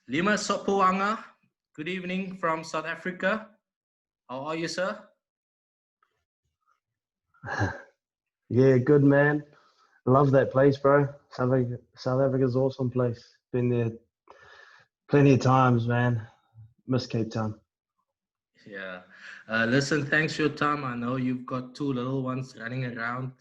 Lima Sopoaga, good evening from South Africa. How are you, sir? Yeah, good man. Love that place, bro. South Africa's an awesome place. Been there plenty of times, man. Miss Cape Town. Yeah. Listen, thanks for your time. I know you've got two little ones running around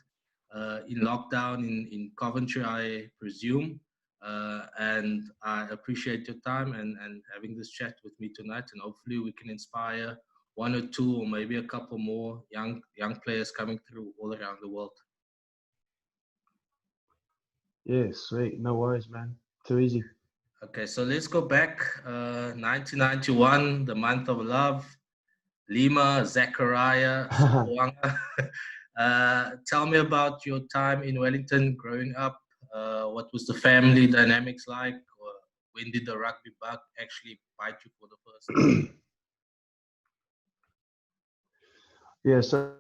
in lockdown in Coventry, I presume. And I appreciate your time and having this chat with me tonight. And hopefully we can inspire one or two or maybe a couple more young players coming through all around the world. Yeah, sweet. No worries, man. Too easy. Okay, so let's go back. 1991, the month of love. Lima, Zachariah, Sopoaga. Tell me about your time in Wellington growing up. What was the family dynamics like? Or when did the rugby bug actually bite you for the first time? Yeah, so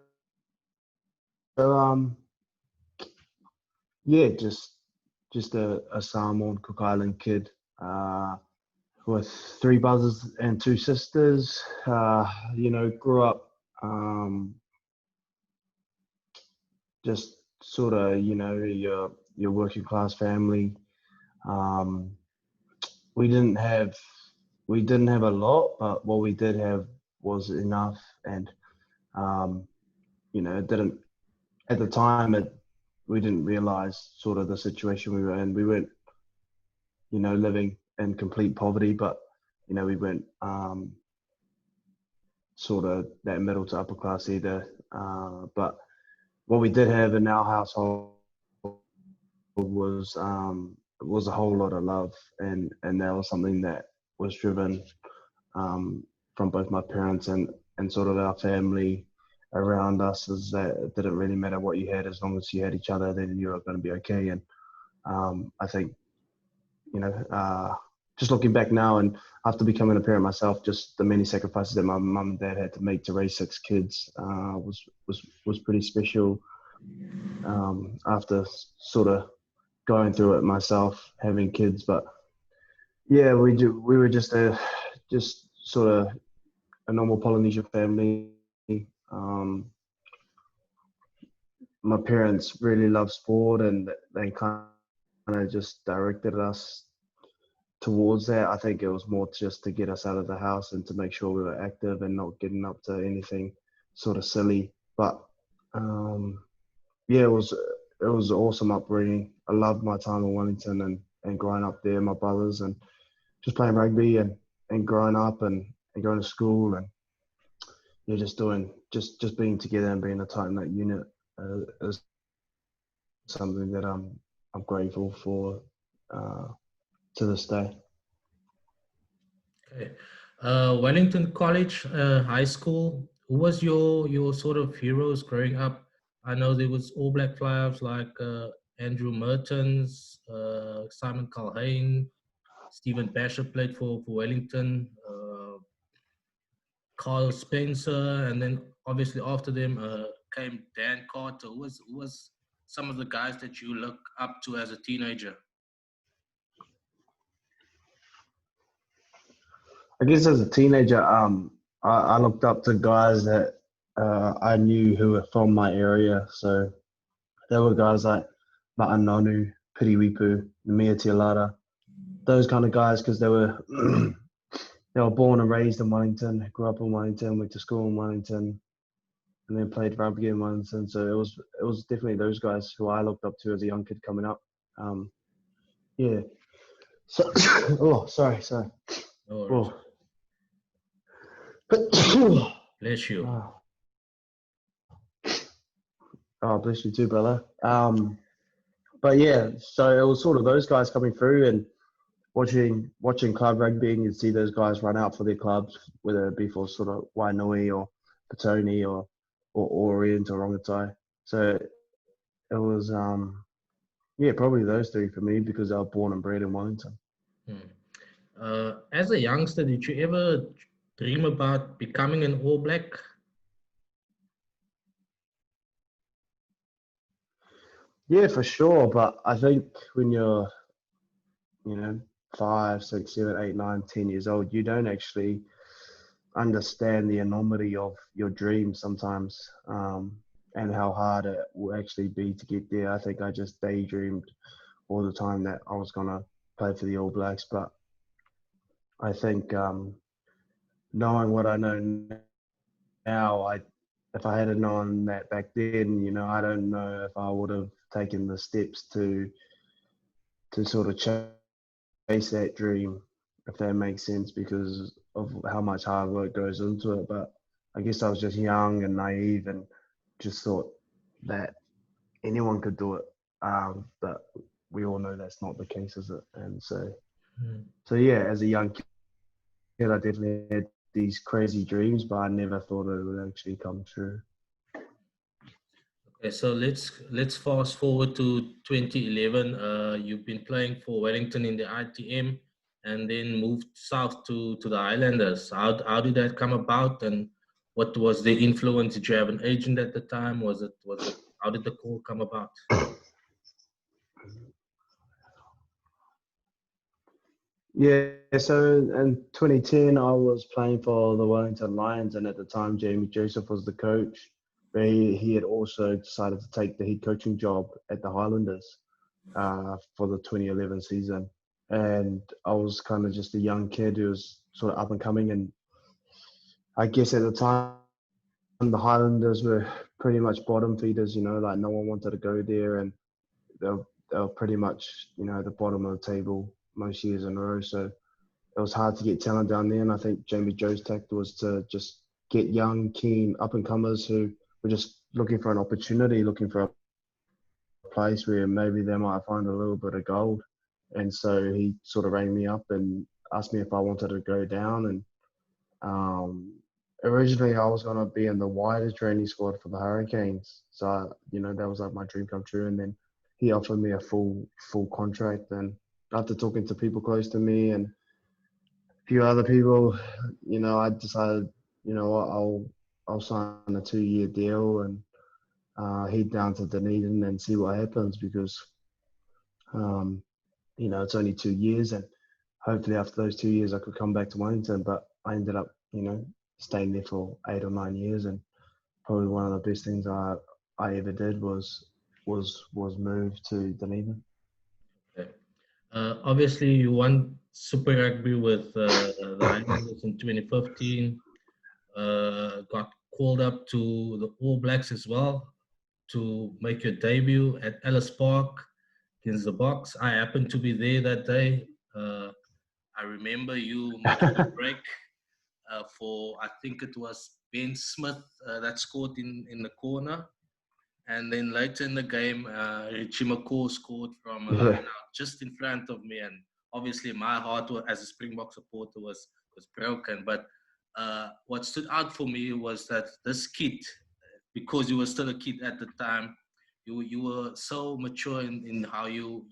yeah, just a Samoan Cook Island kid, with three brothers and two sisters. Grew up um just sort of, your working class family. Um, we didn't have we didn't have a lot, but what we did have was enough, and um, it didn't at the time. We didn't realize sort of the situation we were in. We weren't, living in complete poverty, but we weren't sort of that middle to upper class either. But what we did have in our household was a whole lot of love, and that was something that was driven from both my parents and sort of our family around us, is that it didn't really matter what you had, as long as you had each other, then you were going to be okay. And I think, just looking back now and after becoming a parent myself, just the many sacrifices that my mum and dad had to make to raise six kids was pretty special. After sort of going through it myself, having kids. But yeah, we were just sort of a normal Polynesian family. Um, my parents really love sport, and they kind of just directed us towards that. I think it was more just to get us out of the house and to make sure we were active and not getting up to anything sort of silly. But yeah, it was an awesome upbringing. I loved my time in Wellington and growing up there, my brothers, and just playing rugby and growing up and going to school, and yeah, just being together and being a tight knit unit is something that I'm grateful for uh, to this day. Okay. Wellington College, high school. Who was your sort of heroes growing up? I know there was All Black flyers like Andrew Mertens, Simon Culhane, Stephen Basher played for Wellington, Carl Spencer, and then obviously after them came Dan Carter. Who was some of the guys that you look up to as a teenager? I guess as a teenager, I looked up to guys that I knew who were from my area. So there were guys like Ma'anonu, Piriwipu, Mia Tialara, those kind of guys, because they were they were born and raised in Wellington, grew up in Wellington, went to school in Wellington, and then played rugby in Wellington. So it was definitely those guys who I looked up to as a young kid coming up. Yeah. So, oh, sorry. No worries. Oh. Bless you. Oh, oh, bless you too, brother. But yeah, so it was sort of those guys coming through and watching club rugby, and you'd see those guys run out for their clubs, whether it be for sort of Wainui or Petone or Orient or Rongotai. So it was yeah, probably those three for me, because I was born and bred in Wellington. Hmm. As a youngster, did you ever dream about becoming an All Black? Yeah, for sure. But I think when you're, 5, 6, 7, 8, 9, 10 years old, you don't actually understand the enormity of your dreams sometimes, and how hard it will actually be to get there. I think I just daydreamed all the time that I was gonna play for the All Blacks, but I think knowing what I know now, if I had known that back then, I don't know if I would have taken the steps to sort of chase that dream, if that makes sense, because of how much hard work goes into it. But I guess I was just young and naive and just thought that anyone could do it. But we all know that's not the case, is it? And so yeah, as a young kid, I definitely had these crazy dreams, but I never thought it would actually come true. Okay, so let's fast forward to 2011. You've been playing for Wellington in the ITM, and then moved south to the Highlanders. How did that come about, and what was the influence? Did you have an agent at the time? Was it how did the call come about? Yeah, so in 2010, I was playing for the Wellington Lions, and at the time, Jamie Joseph was the coach. But he had also decided to take the head coaching job at the Highlanders for the 2011 season. And I was kind of just a young kid who was sort of up and coming. And I guess at the time, the Highlanders were pretty much bottom feeders, like no one wanted to go there. And they were pretty much, the bottom of the table most years in a row. So it was hard to get talent down there. And I think Jamie Joe's tactic was to just get young, keen up and comers who were just looking for an opportunity, looking for a place where maybe they might find a little bit of gold. And so he sort of rang me up and asked me if I wanted to go down. And originally I was going to be in the wider training squad for the Hurricanes. So, that was like my dream come true. And then he offered me a full contract. And after talking to people close to me and few other people, I decided, what, I'll sign a 2-year deal and head down to Dunedin and see what happens because, um, it's only 2 years and hopefully after those 2 years I could come back to Wellington. But I ended up, staying there for 8 or 9 years, and probably one of the best things I ever did was move to Dunedin. Okay. Obviously, you won Super Rugby with the Highlanders in 2015. Got called up to the All Blacks as well to make your debut at Ellis Park against the Box. I happened to be there that day. Uh, I remember you making a break for, I think it was Ben Smith that scored in the corner. And then later in the game, Richie McCaw scored from a line Yeah. out just in front of me. And obviously, my heart as a Springbok supporter was broken. But what stood out for me was that this kid, because you were still a kid at the time, you were so mature in how you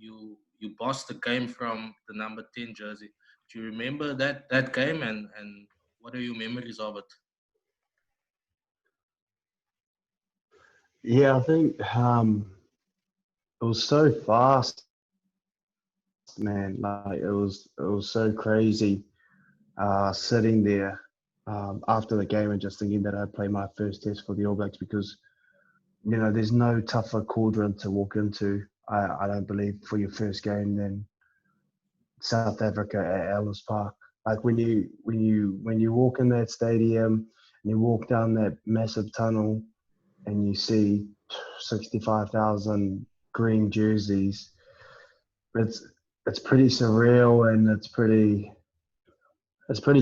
bossed the game from the number 10 jersey. Do you remember that game, and what are your memories of it? Yeah, I think it was so fast, man. Like it was so crazy sitting there after the game and just thinking that I'd play my first test for the All Blacks because there's no tougher quadrant to walk into. I don't believe for your first game than South Africa at Ellis Park. Like when you walk in that stadium and you walk down that massive tunnel and you see 65,000 green jerseys, it's it's pretty surreal and it's pretty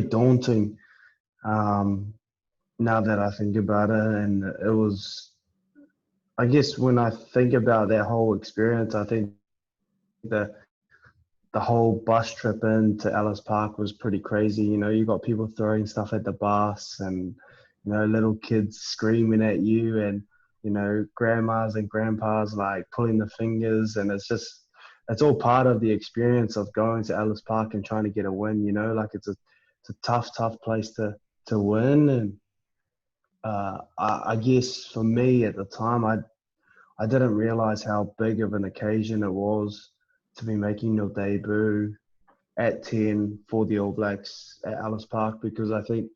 daunting. Um, Now that I think about it, and it was, I guess when I think about that whole experience, I think the whole bus trip into Ellis Park was pretty crazy. You got people throwing stuff at the bus and, little kids screaming at you and, grandmas and grandpas like pulling the fingers. And it's all part of the experience of going to Ellis Park and trying to get a win, like it's a tough place to win. And I guess for me at the time, I didn't realize how big of an occasion it was to be making your debut at 10 for the All Blacks at Ellis Park, because I think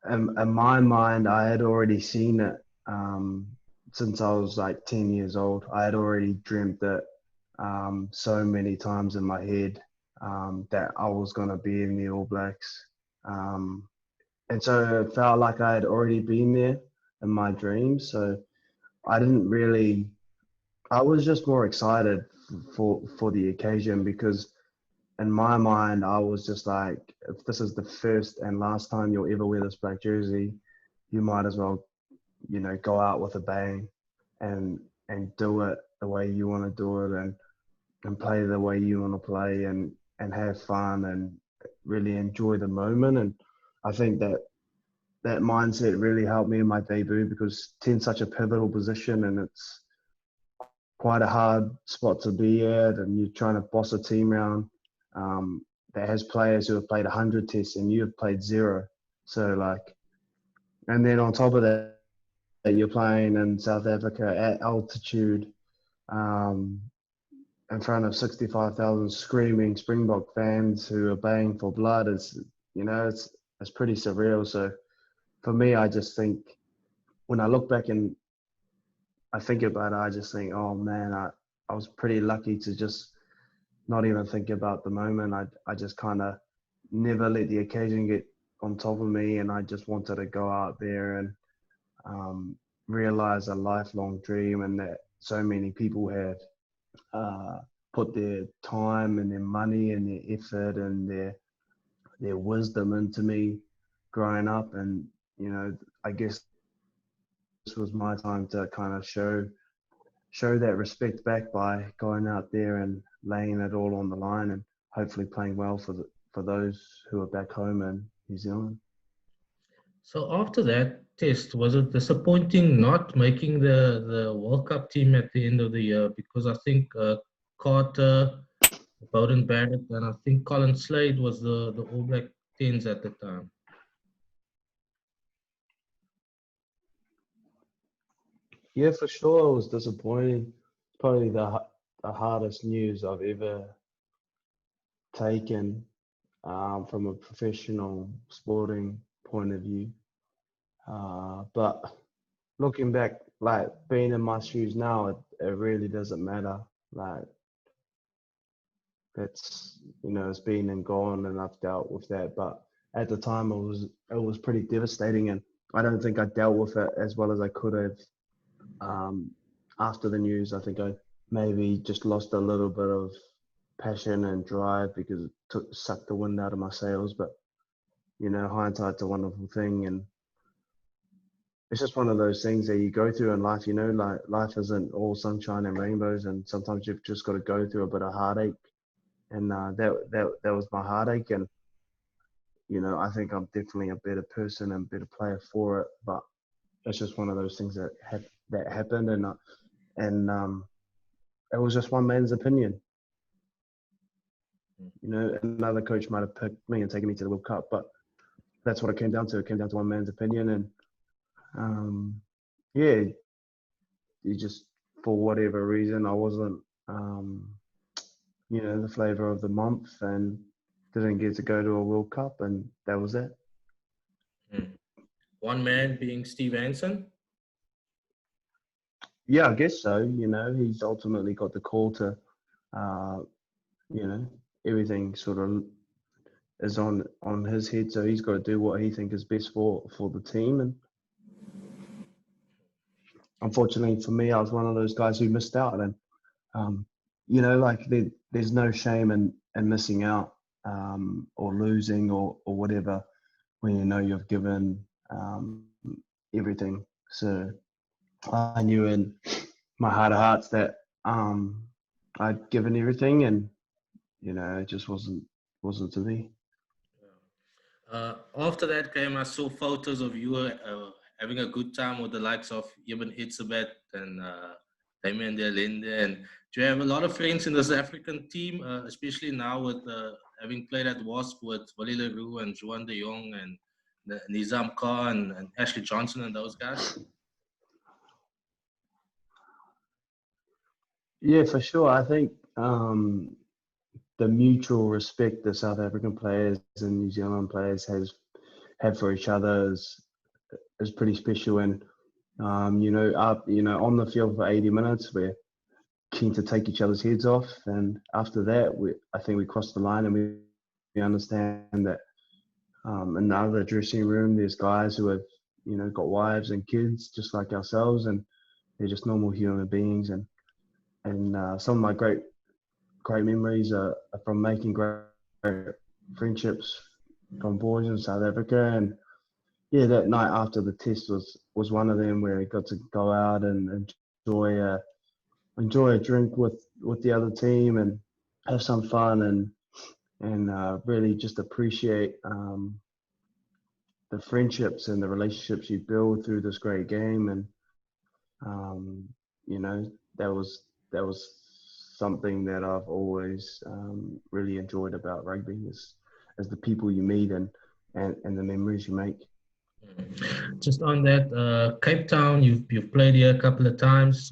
in my mind, I had already seen it since I was like 10 years old. I had already dreamt it so many times in my head that I was going to be in the All Blacks. Um, and so it felt like I had already been there in my dreams. So I didn't really, I was just more excited for the occasion, because in my mind, I was just like, if this is the first and last time you'll ever wear this black jersey, you might as well, go out with a bang and do it the way you want to do it, and play the way you want to play, and have fun and really enjoy the moment. And I think that mindset really helped me in my debut, because 10's such a pivotal position, and it's quite a hard spot to be at, and you're trying to boss a team around that has players who have played 100 tests and you have played zero. So like, and then on top of that, you're playing in South Africa at altitude, um, in front of 65,000 screaming Springbok fans who are baying for blood. It's pretty surreal. So for me, I just think, when I look back and I think about it, I just think, oh man, I was pretty lucky to just not even think about the moment. I just kind of never let the occasion get on top of me, and I just wanted to go out there and um, realize a lifelong dream, and that so many people had uh, put their time and their money and their effort and their wisdom into me growing up. And I guess this was my time to kind of show that respect back by going out there and laying it all on the line, and hopefully playing well for those who are back home in New Zealand. So after that test, was it disappointing not making the World Cup team at the end of the year? Because I think Carter, Bowden Barrett, and I think Colin Slade was the All Black tens at the time. Yeah, for sure, it was disappointing. Probably the hardest news I've ever taken from a professional sporting point of view. But looking back, like being in my shoes now, it really doesn't matter. Like, it's been and gone, and I've dealt with that. But at the time, it was pretty devastating, and I don't think I dealt with it as well as I could have. Um, After the news, I think I maybe just lost a little bit of passion and drive, because it sucked the wind out of my sails. But hindsight's a wonderful thing, and it's just one of those things that you go through in life. Like, life isn't all sunshine and rainbows, and sometimes you've just got to go through a bit of heartache. And that was my heartache. And I think I'm definitely a better person and better player for it. But it's just one of those things that happened, and it was just one man's opinion. Another coach might have picked me and taken me to the World Cup, but that's what it came down to. It came down to one man's opinion, and yeah, you just, for whatever reason, I wasn't the flavor of the month, and didn't get to go to a World Cup, and that was it. Hmm. One man being Steve Hansen. Yeah, I guess so. He's ultimately got the call to, uh, you know, everything sort of is on his head, so he's got to do what he thinks is best for the team. And unfortunately for me, I was one of those guys who missed out. And like, there's no shame in missing out, or losing, or whatever, when you've given everything. So I knew in my heart of hearts that I'd given everything, and it just wasn't to be. After that game, I saw photos of you having a good time with the likes of Ibn Itzebet and Damian De Linde. And do you have a lot of friends in the South African team, especially now with having played at Wasp with Willie Leroux and Juan de Jong and Nizam Khan and Ashley Johnson and those guys? Yeah, for sure. I think the mutual respect the South African players and New Zealand players have for each other is pretty special. And on the field for 80 minutes, we're keen to take each other's heads off. And after that, I think we crossed the line, and we understand that in the other dressing room, there's guys who have got wives and kids just like ourselves, and they're just normal human beings. And some of my great memories are from making great friendships from boys in South Africa. And yeah, that night after the test was one of them where I got to go out and enjoy a drink with the other team and have some fun and really just appreciate the friendships and the relationships you build through this great game. And um, that was something that I've always really enjoyed about rugby is the people you meet and the memories you make. Just on that, Cape Town, you've played here a couple of times.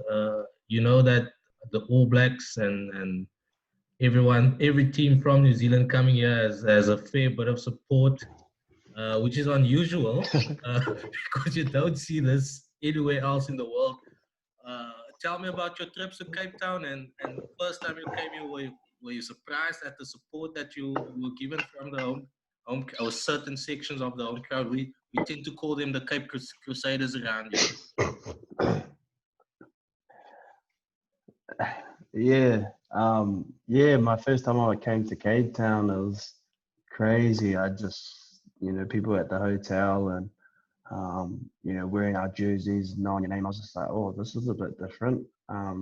You know that the All Blacks and every team from New Zealand coming here has a fair bit of support, which is unusual because you don't see this anywhere else in the world. Uh, Tell me about your trips to Cape Town and the first time you came here. Were you surprised at the support that you were given from the home or certain sections of the home crowd? We tend to call them the Cape Crusaders around here. Yeah, my first time I came to Cape Town, it was crazy. I just, people at the hotel and, wearing our jerseys, knowing your name, I was just like, oh, this is a bit different. I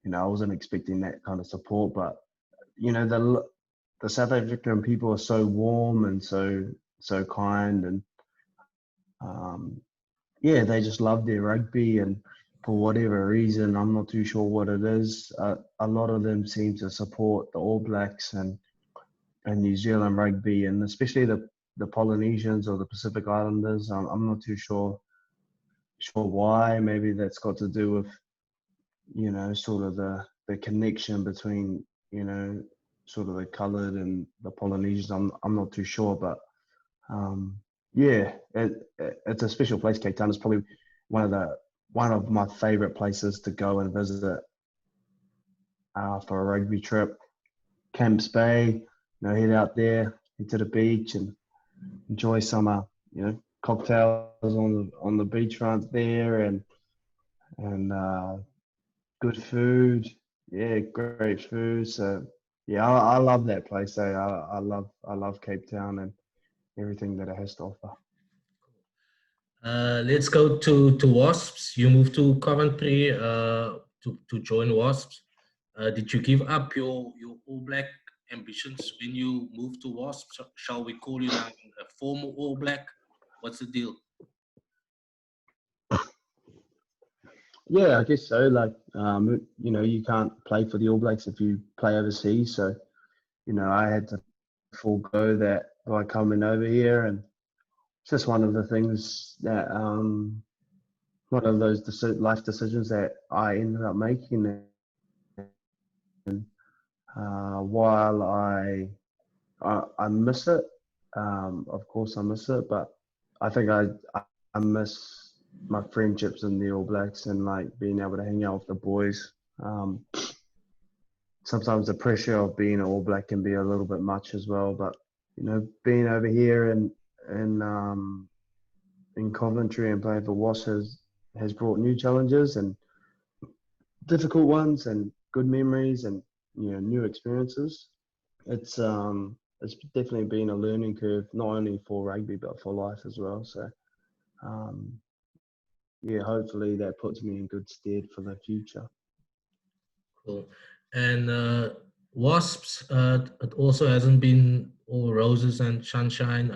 wasn't expecting that kind of support, but, the South African people are so warm and so kind, and yeah, they just love their rugby, and for whatever reason, I'm not too sure what it is. A lot of them seem to support the All Blacks and New Zealand rugby, and especially the Polynesians or the Pacific Islanders. I'm not too sure why. Maybe that's got to do with sort of the connection between sort of the coloured and the Polynesians. I'm not too sure, but um, yeah, it's a special place. Cape Town is probably one of the one of my favourite places to go and visit for a rugby trip. Camps Bay, head out there, head to the beach and enjoy some, cocktails on the beachfront there and good food. Yeah, great food. So yeah, I love that place. I love Cape Town and everything that it has to offer. Let's go to Wasps. You moved to Coventry to join Wasps. Did you give up your All Black ambitions when you moved to Wasps? Shall we call you now a former All Black? What's the deal? Yeah, I guess so. Like, you can't play for the All Blacks if you play overseas. So, I had to forego that by coming over here, and it's just one of the things that, one of those life decisions that I ended up making. And while I miss it, of course I miss it, but I think I miss my friendships in the All Blacks and like being able to hang out with the boys. Um, Sometimes the pressure of being an All Black can be a little bit much as well. But being over here in Coventry and playing for Wasps has brought new challenges and difficult ones and good memories and new experiences. It's definitely been a learning curve, not only for rugby but for life as well. So um, yeah, hopefully that puts me in good stead for the future. Cool. And Wasps, it also hasn't been all roses and sunshine.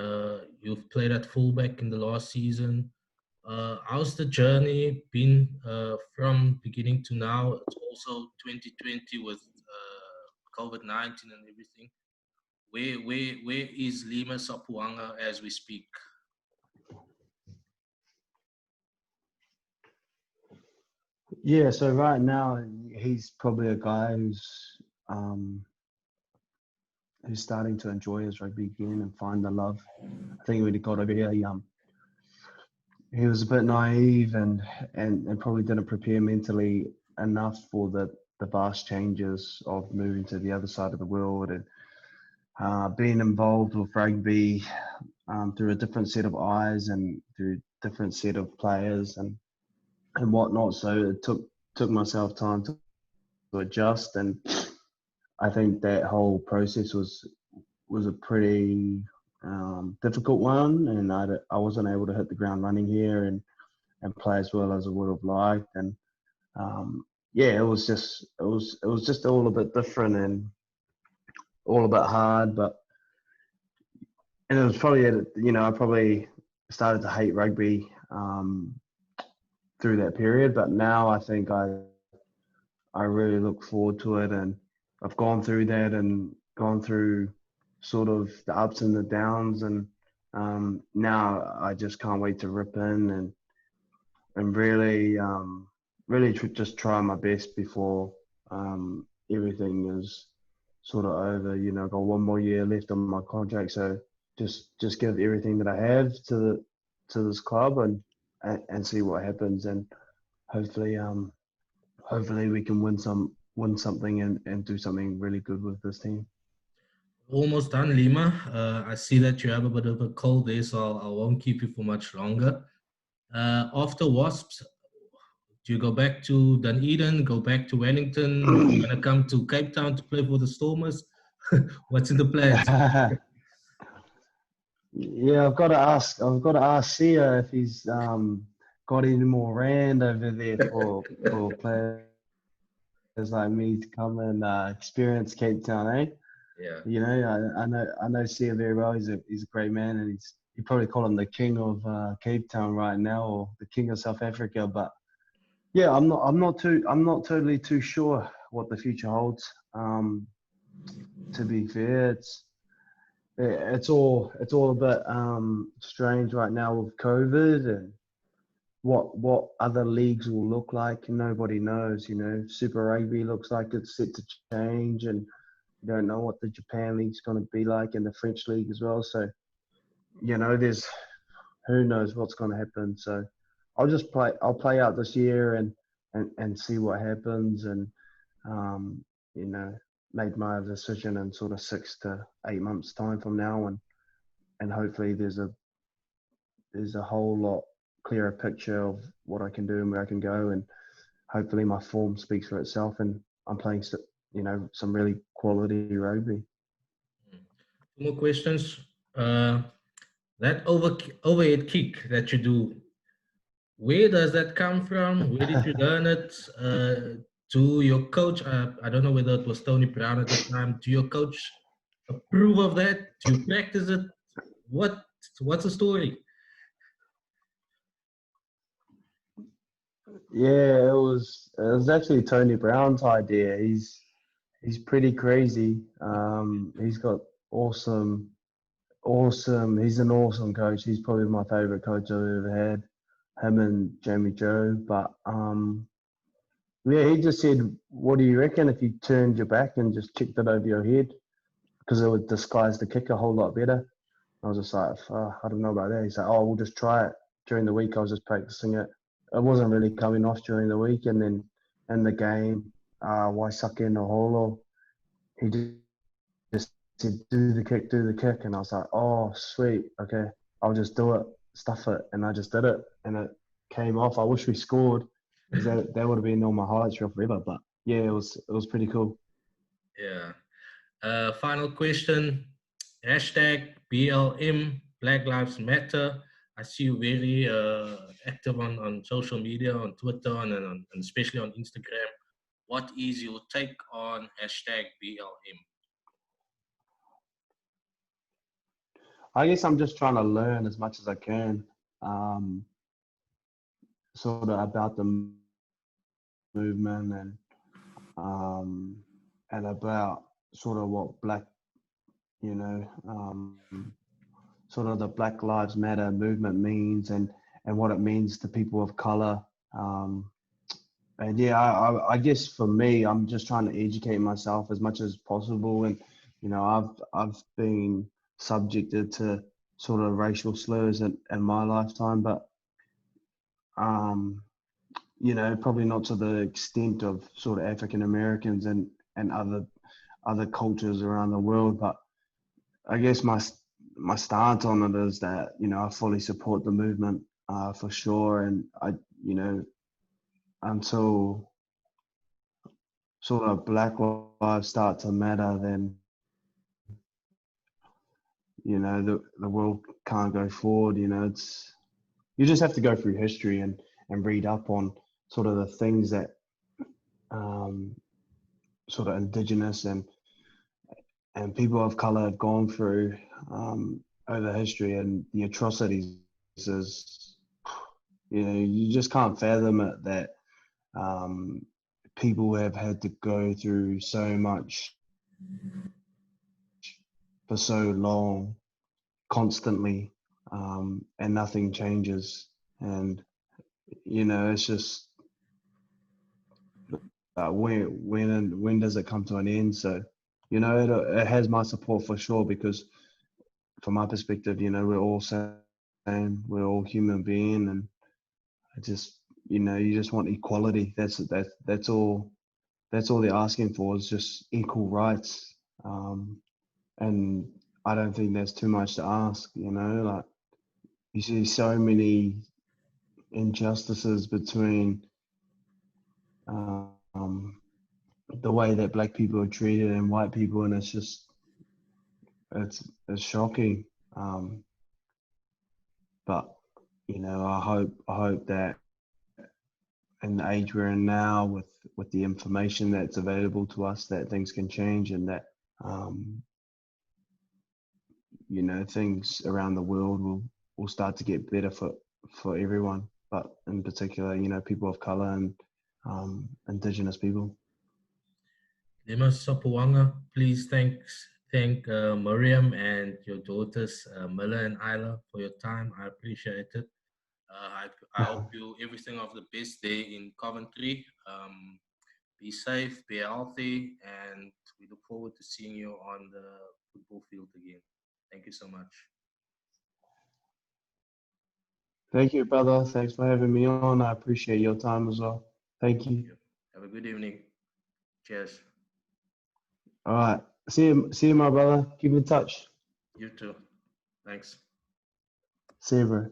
You've played at fullback in the last season. How's the journey been from beginning to now? It's also 2020 with COVID-19 and everything. Where is Lima Sopoaga as we speak? Yeah, so right now he's probably a guy who's um, who's starting to enjoy his rugby again and find the love. I think when he got over here, he was a bit naive and probably didn't prepare mentally enough for the vast changes of moving to the other side of the world and being involved with rugby through a different set of eyes and through different set of players and whatnot. So it took myself time to adjust, and I think that whole process was a pretty difficult one, and I wasn't able to hit the ground running here and play as well as I would have liked. And yeah, it was just all a bit different and all a bit hard. But and it was probably I probably started to hate rugby through that period. But now I think I really look forward to it, and I've gone through that and gone through sort of the ups and the downs, and now I just can't wait to rip in and really just try my best before everything is sort of over. I've got one more year left on my contract, so just give everything that I have to this club and see what happens, and hopefully hopefully we can win something and do something really good with this team. Almost done, Lima. I see that you have a bit of a cold there, so I won't keep you for much longer. After Wasps, do you go back to Dunedin, go back to Wellington? You're going to come to Cape Town to play for the Stormers? What's in the plans? Yeah, I've got to ask Sia if he's got any more rand over there for players like me to come and experience Cape Town, eh? Yeah. I know Sia very well. He's a great man, and you probably call him the king of Cape Town right now, or the king of South Africa. But yeah, I'm not totally too sure what the future holds. To be fair, it's all a bit strange right now with COVID and what other leagues will look like. Nobody knows. Super Rugby looks like it's set to change, and you don't know what the Japan League's going to be like and the French League as well. So there's who knows what's going to happen. So I'll play out this year and see what happens, and um, you know make my decision in sort of 6 to 8 months time from now, and hopefully there's a whole lot clearer picture of what I can do and where I can go, and hopefully my form speaks for itself, and I'm playing some really quality rugby. Two more questions. That overhead kick that you do, where does that come from? Where did you learn it? Do your coach, I don't know whether it was Tony Brown at the time, do your coach approve of that? Do you practice it? What What's the story? Yeah, it was actually Tony Brown's idea. He's pretty crazy. He's got awesome, awesome. He's an awesome coach. He's probably my favorite coach I've ever had. Him and Jamie Joe. But yeah, he just said, "What do you reckon if you turned your back and just kicked it over your head? Because it would disguise the kick a whole lot better." I was just like, I don't know about that." He's like, "Oh, we'll just try it." During the week, I was just practicing it. It wasn't really coming off during the week, and then in the game, why suck in a holo? He just said, "Do the kick, do the kick," and I was like, "Oh, sweet, okay, I'll just do it, stuff it," and I just did it, and it came off. I wish we scored, because that would have been on my highlights reel forever. But yeah, it was pretty cool. Yeah. Final question. Hashtag BLM, Black Lives Matter. I see you very active on social media, on Twitter, and especially on Instagram. What is your take on hashtag BLM? I guess I'm just trying to learn as much as I can, um, sort of about the movement um, and about sort of what you know, um, sort of the Black Lives Matter movement means, and what it means to people of color. Um, and yeah, I guess for me, I'm just trying to educate myself as much as possible, and I've been subjected to sort of racial slurs in my lifetime, but um, probably not to the extent of sort of African Americans and other cultures around the world. But I guess my stance on it is that I fully support the movement for sure, and you know until sort of Black lives start to matter, then the world can't go forward. You just have to go through history and read up on sort of the things that um, sort of indigenous and people of color have gone through over history, and the atrocities is you just can't fathom it that um, people have had to go through so much for so long constantly, and nothing changes. And it's just when does it come to an end? So it has my support for sure, because from my perspective, we're all same, we're all human being, and I just you just want equality. That's all they're asking for, is just equal rights. And I don't think that's too much to ask. Like, you see so many injustices between um, the way that black people are treated and white people, and it's shocking. Um, but I hope that in the age we're in now, with the information that's available to us, that things can change, and that um, things around the world will start to get better for everyone, but in particular, people of color and indigenous people. Lima Sopoaga, please thank Miriam and your daughters Miller and Isla for your time. I appreciate it. I hope you everything of the best day in Coventry. Be safe, be healthy, and we look forward to seeing you on the football field again. Thank you so much. Thank you, brother. Thanks for having me on. I appreciate your time as well. Thank Thank you. you. Have a good evening. Cheers. All right. See you, my brother. Keep in touch. You too. Thanks. See you, bro.